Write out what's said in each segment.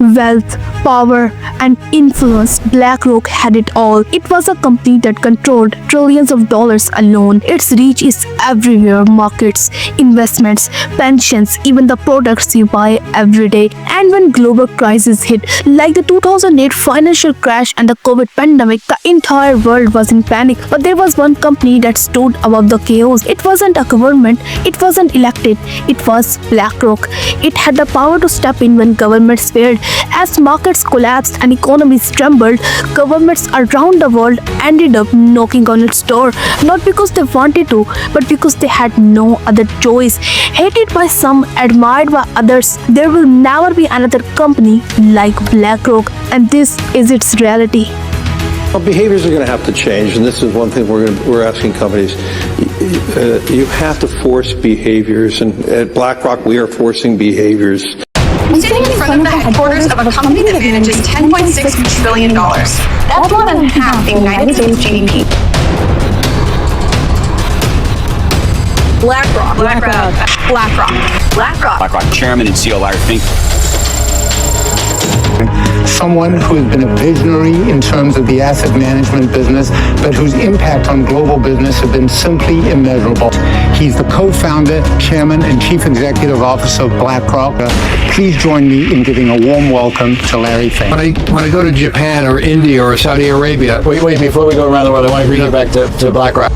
Wealth, power, and influence, BlackRock had it all. It was a company that controlled trillions of dollars alone. Its reach is everywhere: markets, investments, pensions, even the products you buy every day. And when global crises hit, like the 2008 financial crash and the COVID pandemic, the entire world was in panic. But there was one company that stood above the chaos. It wasn't a government, it wasn't elected, it was BlackRock. It had the power to step in when governments failed. As markets collapsed and economies trembled, governments around the world ended up knocking on its door, not because they wanted to, but because they had no other choice. Hated by some, admired by others, there will never be another company like BlackRock, and this is its reality. Well, behaviors are going to have to change, and this is one thing we're asking companies. You have to force behaviors, and at BlackRock we are forcing behaviors. I'm standing in front of the headquarters of a company that manages $10.6 trillion. That's more than half the United States GDP. BlackRock Chairman and CEO Larry Fink. Someone who has been a visionary in terms of the asset management business, but whose impact on global business has been simply immeasurable. He's the co-founder, chairman, and chief executive officer of BlackRock. Please join me in giving a warm welcome to Larry Fink. When I go to Japan or India or Saudi Arabia, Wait, before we go around the world, I want to bring you back to BlackRock.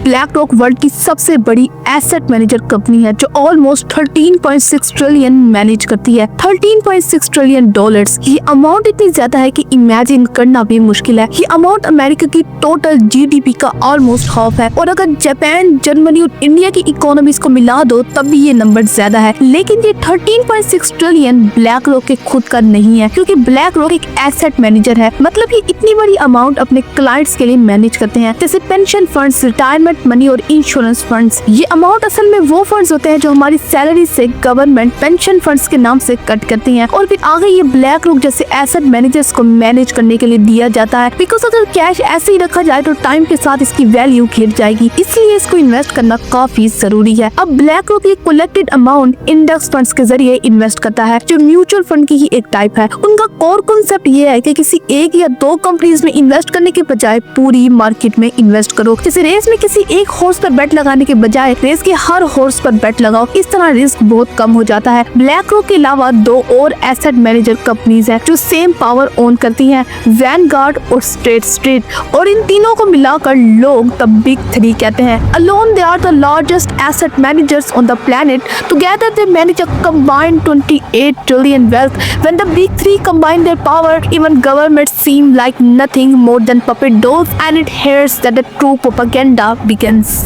BlackRock world की सबसे बड़ी asset manager company है जो almost 13.6 trillion manage करती है। 13.6 trillion dollars, ये amount इतनी ज्यादा है कि इमेजिन करना भी मुश्किल है। ये अमाउंट अमेरिका की टोटल जीडीपी का ऑलमोस्ट हाफ है, और अगर जापान, जर्मनी और इंडिया की इकोनॉमीज को मिला दो तब भी ये नंबर ज्यादा है। लेकिन ये 13.6 ट्रिलियन BlackRock के खुद का नहीं है, क्योंकि BlackRock एक एसेट मैनेजर है। मतलब ये इतनी बड़ी अमाउंट अपने क्लाइंट्स के लिए मैनेज करते हैं, जैसे पेंशन फंड्स, रिटायरमेंट मनी और इंश्योरेंस फंड्स। ये अमाउंट असल में वो फंड्स होते हैं जो हमारी सैलरी से गवर्नमेंट पेंशन फंड्स के नाम से कट करती हैं, और फिर आगे ये BlackRock जैसे एसेट मैनेजर्स को मैनेज करने के लिए दिया जाता है। बिकॉज अगर कैश ऐसे ही रखा जाए तो टाइम के साथ इसकी वैल्यू गिर जाएगी, इसलिए इसको इन्वेस्ट करना काफी जरूरी है। अब BlackRock एक कलेक्टेड अमाउंट इंडेक्स फंड्स के जरिए इन्वेस्ट करता है, जो म्यूचुअल फंड की ही एक टाइप है। उनका कोर कॉन्सेप्ट ये है कि किसी एक या दो कंपनीज में इन्वेस्ट करने के बजाय पूरी मार्केट में इन्वेस्ट करो। जैसे रेस में किसी एक हॉर्स पर बेट लगाने के बजाय रेस के हर हॉर्स पर बेट लगाओ, इस तरह रिस्क बहुत कम हो जाता है। BlackRock के अलावा दो और एसेट मैनेजर कंपनीज हैं जो सेम पावर ओन करती हैं, वैनगार्ड और स्टेट स्ट्रीट, और इन तीनों को मिलाकर लोग द बिग थ्री कहते हैं। Alone they are the largest asset managers on the planet. Together they manage a combined 28 trillion wealth. When the big three combine their power, even governments seem like nothing more than puppet dolls, and it hears that the true propaganda begins.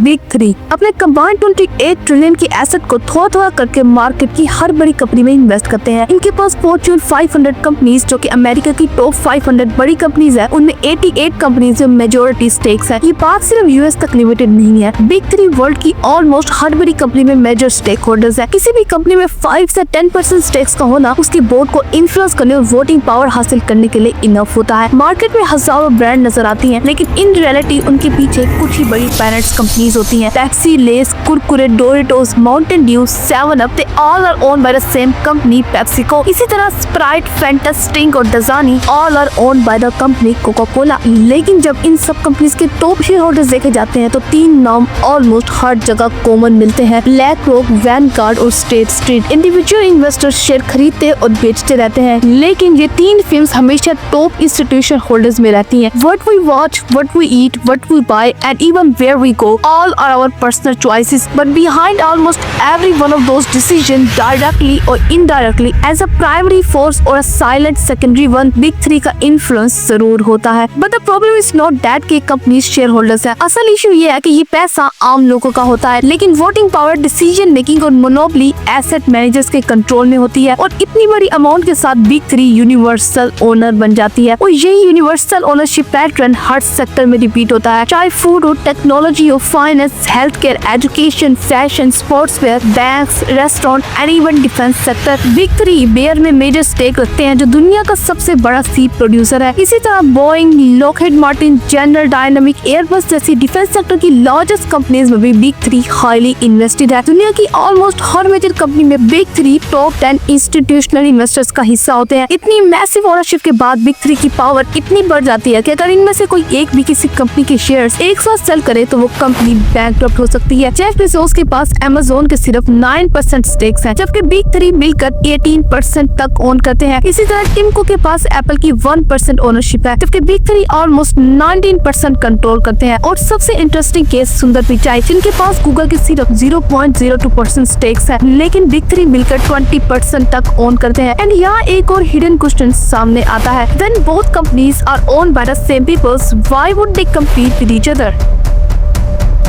Big three अपने combined 28 trillion की asset को थोड़ा थोड़ा करके market की हर बड़ी company में invest करते हैं। इनके पास फॉर्च्यून 500 कंपनीज जो कि अमेरिका की टॉप 500 बड़ी कंपनीज है, उनमें 88 कंपनीज में मेजॉरिटी स्टेक्स है। ये बात सिर्फ यूएस तक लिमिटेड नहीं है। बिग थ्री वर्ल्ड की ऑलमोस्ट हर बड़ी कंपनी में मेजर स्टेक होल्डर्स है। किसी भी कंपनी में 5 से 10% स्टेक्स का होना उसके बोर्ड को इन्फ्लुएंस करने और वोटिंग पावर हासिल करने के लिए इनफ होता है। मार्केट में हजारों ब्रांड नजर आती है, लेकिन इन रियलिटी उनके पीछे कुछ ही बड़ी पेरेंट्स कंपनीज होती हैं। Pepsi, less, Kurkure, Doritos, Mountain Dew, 7 up, they all are owned by the same company, PepsiCo. इसी तरह स्प्राइट, फैंटा, स्टिंग और डज़ानी all are owned by the company Coca Cola. लेकिन जब इन सब कंपनीज के टॉप शेयर होल्डर्स देखे जाते हैं तो तीन नाम ऑलमोस्ट हर जगह कॉमन मिलते हैं: BlackRock, वैनगार्ड और state street. Individual investors share खरीदते और बेचते रहते हैं, लेकिन ये तीन फर्म्स हमेशा टॉप इंस्टीट्यूशन होल्डर्स में रहती हैं। What we watch, what we eat, what we buy and even where we go, all are our personal choices, but behind almost every one of those decisions, directly or indirectly, as a primary force or a silent secondary one, big three का influence जरूर होता है। But the problem is not that कि companies shareholders है। असल issue ये है कि ये पैसा आम लोगों का होता है, लेकिन वोटिंग पावर, डिसीजन मेकिंग और मोनोपोली एसेट मैनेजर्स के कंट्रोल में होती है, और इतनी बड़ी अमाउंट के साथ बिग थ्री यूनिवर्सल ओनर बन जाती है। और यही यूनिवर्सल ओनरशिप पैटर्न हर सेक्टर में रिपीट होता है, चाहे फूड हो, टेक्नोलॉजी हो, finance finance, health care, education, fashion, sports wear, banks, restaurant and even defence sector. Big 3 बेयर में मेजर स्टेक रखते हैं, जो दुनिया का सबसे बड़ा सीप प्रोड्यूसर है। इसी तरह Boeing, Lockheed Martin, general dynamic, Airbus जैसी डिफेंस सेक्टर की लार्जेस्ट कंपनीज में भी बिग 3 हाईली इन्वेस्टेड है। दुनिया की ऑलमोस्ट हर मेजर कंपनी में बिग 3 टॉप 10 इंस्टीट्यूशनल इन्वेस्टर्स का हिस्सा होते हैं। इतनी मैसिव ओनरशिप के बाद बिग 3 की पावर इतनी बढ़ जाती है कि अगर इनमें से कोई एक भी किसी कंपनी के शेयर्स एक साथ सेल करे तो वो कंपनी बैंकरप्ट हो सकती है। जेफ बेजोस के पास अमेज़न के सिर्फ 9% स्टेक्स हैं, जबकि बिग 3 मिलकर 18% तक ओन करते हैं। इसी तरह टिम कुक के पास एप्पल की 1% ओनरशिप है, जबकि बिग 3 ऑलमोस्ट 19% कंट्रोल करते हैं। और सबसे इंटरेस्टिंग केस सुंदर पिचाई, जिनके पास गूगल के सिर्फ 0.02% स्टेक्स है, लेकिन बिग 3 मिलकर 20% तक ओन करते हैं। एंड यहाँ एक और हिडन क्वेश्चन सामने आता है, when both companies are owned by the same peoples, why would they compete with each other?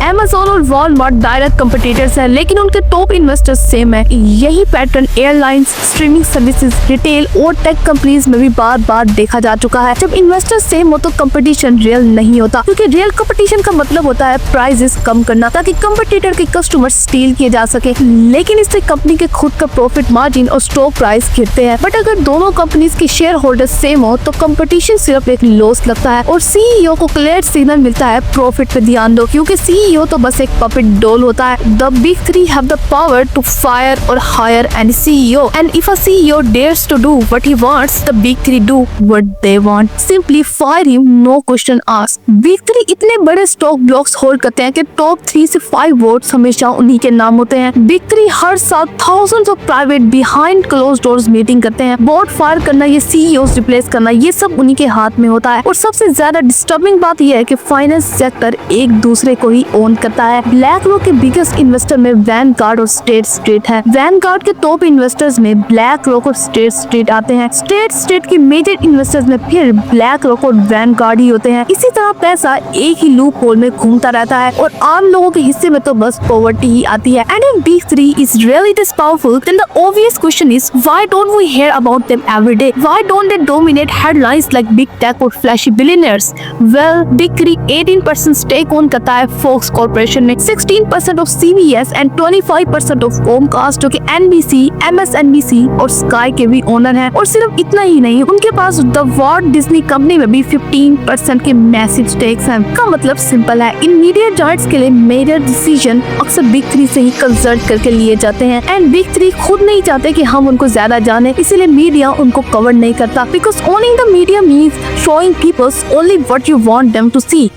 Amazon और वॉलमार्ट डायरेक्ट कंपटीटर्स हैं, लेकिन उनके टॉप इन्वेस्टर्स सेम है। यही pattern airlines, streaming services, retail और टेक कंपनीज में भी बार बार देखा जा चुका है। जब इन्वेस्टर्स सेम हो तो कंपटीशन रियल नहीं होता, क्योंकि रियल कंपटीशन का मतलब होता है प्राइसेस कम करना, ताकि कंपटीटर के कस्टमर स्टील किए जा सके। लेकिन इससे कंपनी के खुद का प्रॉफिट मार्जिन और स्टॉक प्राइस गिरते हैं। बट अगर दोनों कंपनीज के शेयर होल्डर्स सेम हो तो कंपटीशन सिर्फ एक लॉस लगता है और सीईओ को क्लियर सिग्नल मिलता है प्रॉफिट पे ध्यान दो, क्योंकि सीईओ तो बस एक पपेट डॉल होता है। The big 3 have the power to fire or hire any CEO, and if a CEO dares to do what he wants, the big 3 do what they want. Simply fire him, no question asked. Big 3 इतने बड़े stock blocks hold करते हैं कि top 3 से 5 votes हमेशा उन्हीं के नाम होते हैं। बिग 3 हर साल thousands of private behind closed doors meeting करते हैं। बोर्ड फायर करना, ये CEOs रिप्लेस करना, ये सब उन्हीं के हाथ में होता है। और सबसे ज्यादा डिस्टर्बिंग बात यह है कि फाइनेंस सेक्टर एक दूसरे को ही ओन करता है। ब्लैक रॉक के बिगेस्ट इन्वेस्टर में वैनगार्ड और स्टेट स्ट्रीट है। वैनगार्ड के टॉप इन्वेस्टर्स में ब्लैक रॉक और स्टेट स्ट्रीट आते हैं। स्टेट स्ट्रीट के मेजर इन्वेस्टर्स में फिर ब्लैक रॉक और वैनगार्ड ही होते हैं। इसी तरह पैसा एक ही लूप होल में घूमता रहता है और आम लोगों के हिस्से में तो बस पॉवर्टी ही आती है। And if big 3 is really this powerful, then the obvious question is, why don't we hear about them every day? Why don't they dominate headlines like big tech or flashy billionaires? Well, big 3 18% stake own करता है Fox Corporation में, 16% of CBS and 25% of Comcast, जो कि NBC, MSNBC और Sky के भी owner हैं। और सिर्फ इतना ही नहीं, उनके पास द वॉल्ट डिज्नी कंपनी में भी 15% के मैसिव स्टेक्स हैं। का मतलब सिंपल है, इन मीडिया जायंट्स के लिए मेजर डिसीजन अक्सर बिग 3 से ही कंसल्ट करके लिए जाते हैं। एंड बिग 3 खुद नहीं चाहते कि हम उनको ज्यादा जाने, इसीलिए मीडिया उनको कवर नहीं करता, because owning the media means showing peoples only what you want them to see.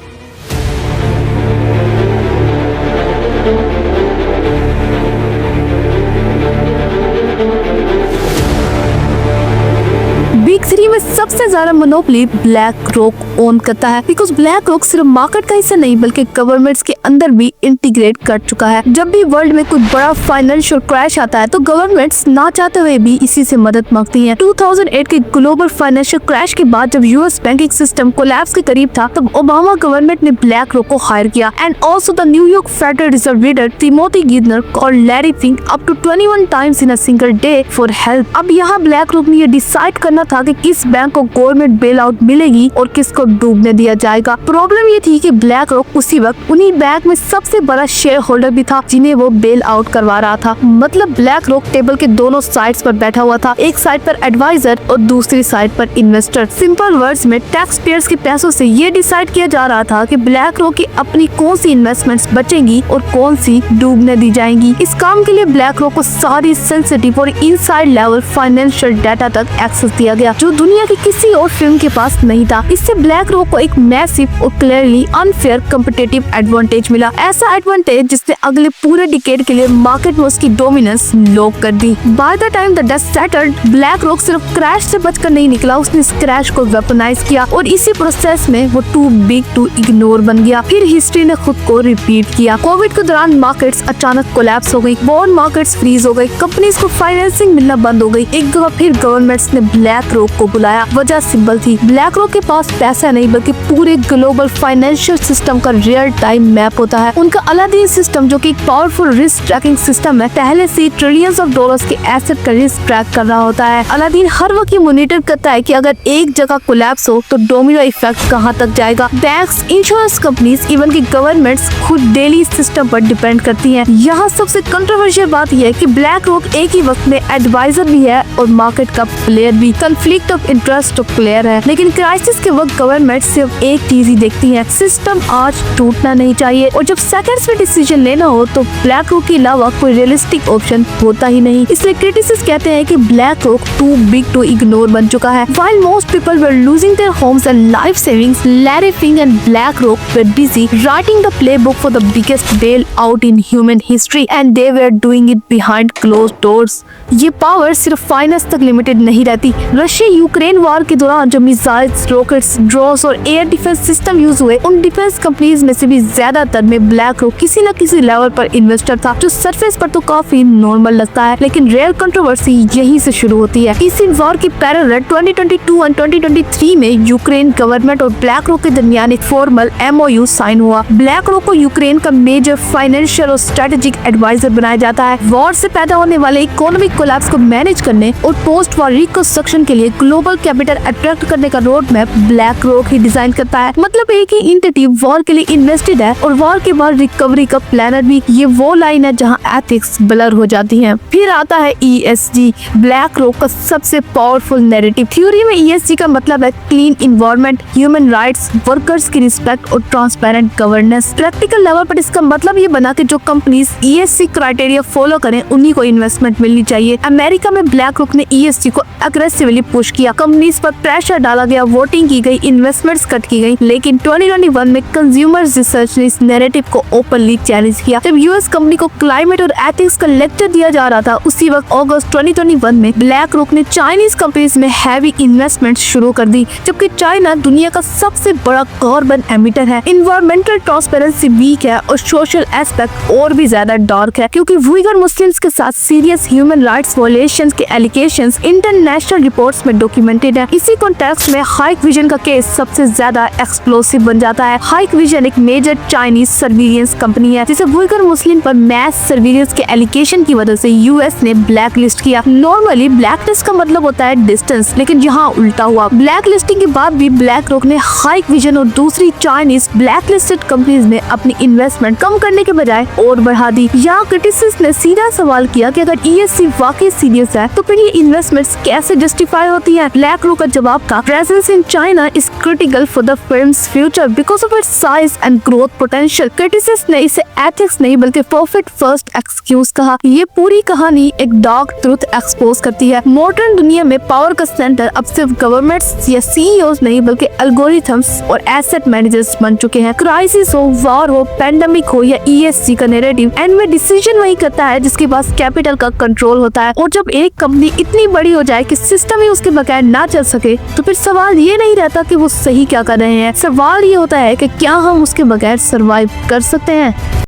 Big 3 में सबसे ज्यादा मोनोपोली ब्लैक रॉक ओन करता है, बिकॉज ब्लैक रॉक सिर्फ मार्केट का हिस्सा नहीं बल्कि गवर्नमेंट्स के अंदर भी इंटीग्रेट कर चुका है। जब भी वर्ल्ड में कोई बड़ा फाइनेंशियल क्रैश आता है तो गवर्नमेंट्स ना चाहते हुए भी इसी से मदद मांगती हैं। 2008 के ग्लोबल फाइनेंशियल क्रैश के बाद जब यूएस बैंकिंग सिस्टम कोलैप्स के करीब था, तब ओबामा गवर्नमेंट ने ब्लैक रॉक को हायर किया। And also the New York Federal Reserve leader Timothy Geithner और Larry Fink up to 21 times in a single day for help. अब यहाँ ब्लैक रॉक ने ये डिसाइड करना था कि किस बैंक को गवर्नमेंट बेल आउट मिलेगी और किसको डूबने दिया जाएगा। प्रॉब्लम ये थी कि ब्लैक रॉक उसी वक्त उन्हीं बैंक में सबसे बड़ा शेयर होल्डर भी था जिन्हें वो बेल आउट करवा रहा था। मतलब ब्लैक रॉक टेबल के दोनों साइड्स पर बैठा हुआ था, एक साइड पर एडवाइजर और दूसरी साइड पर इन्वेस्टर। सिंपल वर्ड्स में टैक्स पेयर्स के पैसों से ये डिसाइड किया जा रहा था कि ब्लैक रॉक की अपनी कौन सी इन्वेस्टमेंट्स बचेंगी और कौन सी डूबने दी जाएंगी। इस काम के लिए ब्लैक रॉक को सारी सेंसिटिव और इनसाइड लेवल फाइनेंशियल डाटा तक एक्सेस दिया गया, जो दुनिया की किसी और फिल्म के पास नहीं था। इससे ब्लैक रॉक को एक मैसिव और क्लियरली अनफेयर कम्पिटिटिव एडवांटेज मिला, ऐसा एडवांटेज जिसने अगले पूरे डिकेड के लिए मार्केट में उसकी डोमिनेंस लॉक कर दी। By the time the dust settled, BlackRock सिर्फ क्रैश से बचकर नहीं निकला, उसने इस क्रैश को वेपनाइज किया और इसी प्रोसेस में वो टू बिग टू इग्नोर बन गया। फिर हिस्ट्री ने खुद को रिपीट किया। कोविड के दौरान मार्केट्स अचानक कोलैप्स हो गई, बॉन्ड मार्केट्स फ्रीज हो गई, कंपनीज को फाइनेंसिंग मिलना बंद हो गई। एक दफा फिर गवर्नमेंट्स ने ब्लैक रॉक को बुलाया, वजह सिंपल थी, ब्लैक रॉक के पास पैसा नहीं बल्कि पूरे ग्लोबल फाइनेंशियल सिस्टम का रियल टाइम मैप होता है। उनका अलादीन सिस्टम जो कि एक पावरफुल रिस्क ट्रैकिंग सिस्टम है, पहले से ट्रिलियंस ऑफ डॉलर्स के एसेट का रिस्क ट्रैक कर रहा होता है। अलादीन हर वक्त ये मॉनिटर करता है कि अगर एक जगह कोलैप्स हो तो डोमिनो इफेक्ट कहां तक जाएगा। बैंक्स, इंश्योरेंस कंपनीज, इवन की गवर्नमेंट्स खुद डेली सिस्टम पर डिपेंड करती हैं। यहाँ सबसे कंट्रोवर्शियल बात यह है कि ब्लैक रॉक एक ही वक्त में एडवाइजर भी है और मार्केट का प्लेयर भी। कॉन्फ्लिक्ट ऑफ इंटरेस्ट तो क्लियर है, लेकिन क्राइसिस के वक्त गवर्नमेंट सिर्फ एक चीज ही देखती है, सिस्टम आज टूटना नहीं चाहिए। और जब सेकंड्स में डिसीजन लेना हो तो ब्लैक रॉक के अलावा कोई रियलिस्टिक ऑप्शन होता ही नहीं। इसलिए क्रिटिसिस्ट कहते हैं कि BlackRock too big to ignore बन चुका है। While most people were losing their homes and life savings, Larry Fink and BlackRock were busy writing the playbook for the biggest bailout in human history, and they were doing it behind closed doors. ये power सिर्फ finance तक limited नहीं रहती। Russia Ukraine war के दौरान जो missiles, rockets, drones और air defence system use हुए, उन डिफेंस कंपनीज में से भी ज्यादातर में BlackRock किसी न किसी लेवल पर इन्वेस्टर था, जो सरफेस पर तो काफी नॉर्मल लगता है, लेकिन रियल कंट्रोवर्सी यहीं से शुरू होती है। इसी वॉर की पैरेलल 2022 और 2023 में यूक्रेन गवर्नमेंट और BlackRock के दरमियान एक फॉर्मल MOU साइन हुआ। BlackRock को यूक्रेन का मेजर फाइनेंशियल और स्ट्रेटेजिक एडवाइजर बनाया जाता है। वॉर से पैदा होने वाले इकोनॉमिक कोलैप्स को मैनेज करने और पोस्ट वॉर रिकंस्ट्रक्शन के लिए ग्लोबल कैपिटल अट्रैक्ट करने का रोड मैप BlackRock ही डिजाइन करता है। मतलब एक ही एंटिटी वॉर के लिए इन्वेस्टेड है और वॉर के बाद रिकवरी का प्लानर भी। ये वो लाइन है जहां एथिक्स ब्लर हो जाती हैं। फिर आता है ESG, BlackRock का सबसे पावरफुल नैरेटिव। थ्योरी में ESG का मतलब है clean environment, human rights, workers की रिस्पेक्ट और ट्रांसपेरेंट गवर्नेंस। प्रैक्टिकल लेवल पर इसका मतलब ये बना कि जो कंपनीज ESG क्राइटेरिया फॉलो करें उन्हीं को इन्वेस्टमेंट मिलनी चाहिए। अमेरिका में BlackRock ने ESG को अग्रेसिवली पुश किया, कंपनीज पर प्रेशर डाला गया, वोटिंग की गई, इन्वेस्टमेंट्स कट की गई। लेकिन 2021 में कंज्यूमर्स रिसर्च ने इस नैरेटिव को ओपनली चैलेंज किया। जब यूएस कंपनी को क्लाइमेट और एथिक्स का लेक्चर दिया जा रहा था, उसी वक्त अगस्त 2021 में BlackRock ने चाइनीज कंपनीज में हैवी इन्वेस्टमेंट शुरू कर दी, जबकि चाइना दुनिया का सबसे बड़ा कार्बन एमिटर है। इन्वायरमेंटल ट्रांसपेरेंसी वीक है और सोशल एस्पेक्ट और भी ज्यादा डार्क है, क्योंकि उइगर मुस्लिम्स के साथ सीरियस ह्यूमन राइट्स वायलेशंस के एलिगेशंस इंटरनेशनल रिपोर्ट्स में डॉक्यूमेंटेड है। इसी कॉन्टेक्स्ट में Hikvision का केस सबसे ज्यादा एक्सप्लोसिव बन जाता है। Hikvision एक मेजर चाइनीज सर्विलियंस कंपनी है, जिसे उइगर मुस्लिम पर मैस सर्विलियंस के एलिगेशन की वजह से यूएस ने ब्लैक लिस्ट किया। नॉर्मली ब्लैक लिस्ट का मतलब होता है डिस्टेंस, लेकिन यहाँ उल्टा हुआ। ब्लैक लिस्टिंग के बाद भी BlackRock ने Hikvision और दूसरी चाइनीज ब्लैक लिस्टेड कंपनीज में अपनी इन्वेस्टमेंट कम करने के बजाय और बढ़ा दी। यहाँ क्रिटिसिस्ट ने सीधा सवाल किया कि अगर ESG वाकई सीरियस है तो फिर ये इन्वेस्टमेंट्स कैसे जस्टिफाई होती है। BlackRock का जवाब था, presence in China is critical for the firm's future because of its size and growth potential. Critics ने इसे एथिक्स नहीं बल्कि प्रॉफिट फर्स्ट एक्सक्यूज कहा। ये पूरी कहानी एक डार्क ट्रुथ एक्सपोज करती है। मॉडर्न दुनिया में पावर का सेंटर अब सिर्फ गवर्नमेंट्स या CEOs नहीं बल्कि एल्गोरिथम्स और एसेट मैनेजर्स बन चुके हैं। क्राइसिस हो, वॉर हो, पेंडेमिक हो या ESG का नैरेटिव, एंड में डिसीजन वही करता है जिसके पास कैपिटल का कंट्रोल होता है। और जब एक कंपनी इतनी बड़ी हो जाए कि सिस्टम ही उसके बगैर ना चल सके, तो फिर सवाल ये नहीं रहता कि वो सही क्या कर रहे हैं, सवाल ये होता है कि क्या हम उसके बगैर सरवाइव कर सकते हैं।